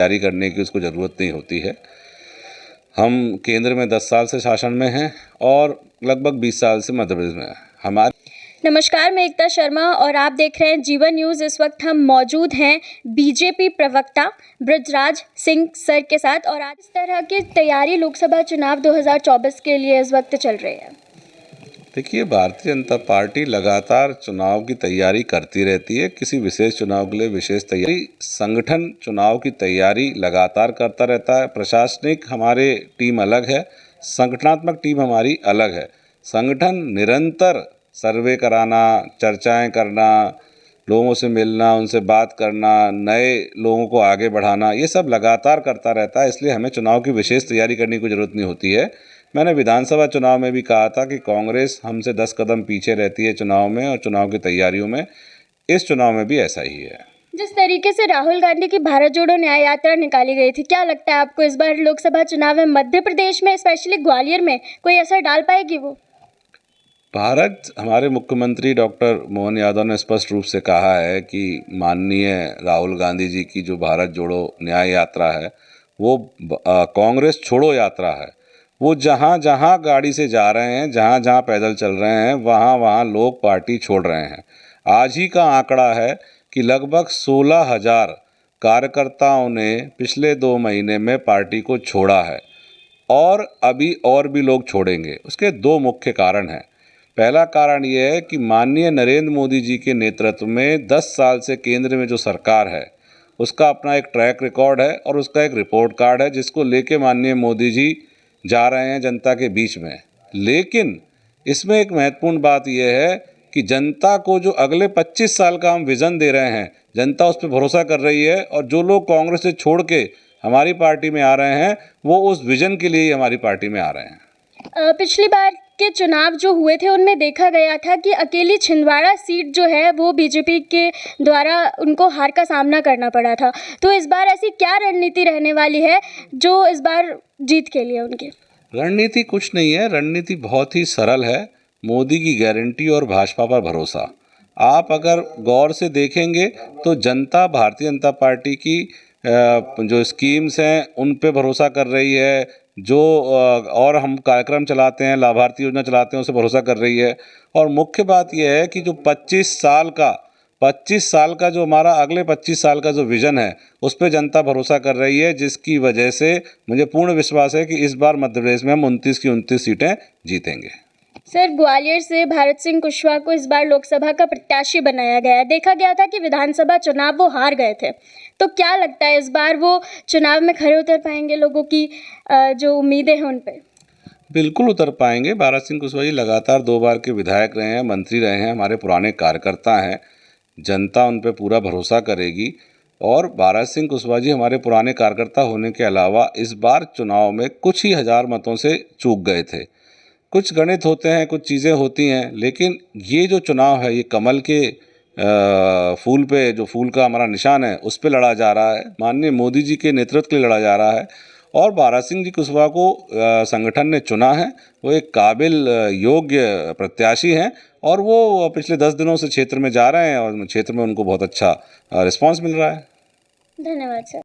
तैयारी करने की उसको ज़रूरत नहीं होती है। हम केंद्र में 10 साल से शासन में हैं और लगभग 20 साल से मध्य प्रदेश में हैं। हमारे नमस्कार, मैं एकता शर्मा और आप देख रहे हैं जीवन न्यूज़। इस वक्त हम मौजूद हैं बीजेपी प्रवक्ता बृजराज सिंह सर के साथ और आज इस तरह की तैयारी लोकसभा चुनाव 2024 के लिए इस वक्त चल रही है। देखिए, भारतीय जनता पार्टी लगातार चुनाव की तैयारी करती रहती है। किसी विशेष चुनाव के लिए विशेष तैयारी, संगठन चुनाव की तैयारी लगातार करता रहता है। प्रशासनिक हमारे टीम अलग है, संगठनात्मक टीम हमारी अलग है। संगठन निरंतर सर्वे कराना, चर्चाएं करना, लोगों से मिलना, उनसे बात करना, नए लोगों को आगे बढ़ाना, ये सब लगातार करता रहता है। इसलिए हमें चुनाव की विशेष तैयारी करने की ज़रूरत नहीं होती है। मैंने विधानसभा चुनाव में भी कहा था कि कांग्रेस हमसे 10 कदम पीछे रहती है चुनाव में और चुनाव की तैयारियों में। इस चुनाव में भी ऐसा ही है। जिस तरीके से राहुल गांधी की भारत जोड़ो न्याय यात्रा निकाली गई थी, क्या लगता है आपको इस बार लोकसभा चुनाव में मध्य प्रदेश में, स्पेशली ग्वालियर में, कोई असर डाल पाएगी वो? हमारे मुख्यमंत्री डॉक्टर मोहन यादव ने स्पष्ट रूप से कहा है कि माननीय राहुल गांधी जी की जो भारत जोड़ो न्याय यात्रा है वो कांग्रेस छोड़ो यात्रा है। वो जहाँ जहाँ गाड़ी से जा रहे हैं, जहाँ जहाँ पैदल चल रहे हैं, वहाँ वहाँ लोग पार्टी छोड़ रहे हैं। आज ही का आंकड़ा है कि लगभग 16,000 कार्यकर्ताओं ने पिछले 2 महीने में पार्टी को छोड़ा है और अभी और भी लोग छोड़ेंगे। उसके 2 मुख्य कारण हैं। पहला कारण ये है कि माननीय नरेंद्र मोदी जी के नेतृत्व में 10 साल से केंद्र में जो सरकार है उसका अपना एक ट्रैक रिकॉर्ड है और उसका एक रिपोर्ट कार्ड है, जिसको लेके माननीय मोदी जी जा रहे हैं जनता के बीच में। लेकिन इसमें एक महत्वपूर्ण बात यह है कि जनता को जो अगले 25 साल का हम विज़न दे रहे हैं, जनता उस पर भरोसा कर रही है और जो लोग कांग्रेस से छोड़ के हमारी पार्टी में आ रहे हैं वो उस विज़न के लिए ही हमारी पार्टी में आ रहे हैं। पिछली बार के चुनाव जो हुए थे उनमें देखा गया था कि अकेली छिंदवाड़ा सीट जो है वो बीजेपी के द्वारा उनको हार का सामना करना पड़ा था। तो इस बार ऐसी क्या रणनीति रहने वाली है जो इस बार जीत के लिए उनकी? रणनीति कुछ नहीं है, रणनीति बहुत ही सरल है। मोदी की गारंटी और भाजपा पर भरोसा। आप अगर गौर से देखेंगे तो जनता भारतीय जनता पार्टी की जो स्कीम्स हैं उन पे भरोसा कर रही है, जो और हम कार्यक्रम चलाते हैं, लाभार्थी योजना चलाते हैं, उस पर भरोसा कर रही है। और मुख्य बात यह है कि जो 25 साल का जो हमारा अगले 25 साल का जो विज़न है उस पर जनता भरोसा कर रही है, जिसकी वजह से मुझे पूर्ण विश्वास है कि इस बार मध्य प्रदेश में हम 29 की 29 सीटें जीतेंगे। सर, ग्वालियर से भारत सिंह कुशवाहा को इस बार लोकसभा का प्रत्याशी बनाया गया है। देखा गया था कि विधानसभा चुनाव वो हार गए थे, तो क्या लगता है इस बार वो चुनाव में खरे उतर पाएंगे? लोगों की जो उम्मीदें हैं उन पे? बिल्कुल उतर पाएंगे। भारत सिंह कुशवाहा जी लगातार 2 बार के विधायक रहे हैं, मंत्री रहे हैं, हमारे पुराने कार्यकर्ता हैं। जनता उन पे पूरा भरोसा करेगी और भारत सिंह कुशवाहा जी हमारे पुराने कार्यकर्ता होने के अलावा इस बार चुनाव में कुछ ही हज़ार मतों से चूक गए थे। कुछ गणित होते हैं, कुछ चीज़ें होती हैं, लेकिन ये जो चुनाव है ये कमल के फूल पे, जो फूल का हमारा निशान है उस पे लड़ा जा रहा है, माननीय मोदी जी के नेतृत्व के लिए लड़ा जा रहा है। और भारत सिंह जी कुशवाहा को संगठन ने चुना है। वो एक काबिल योग्य प्रत्याशी हैं और वो पिछले 10 दिनों से क्षेत्र में जा रहे हैं और क्षेत्र में उनको बहुत अच्छा रिस्पांस मिल रहा है। धन्यवाद सर।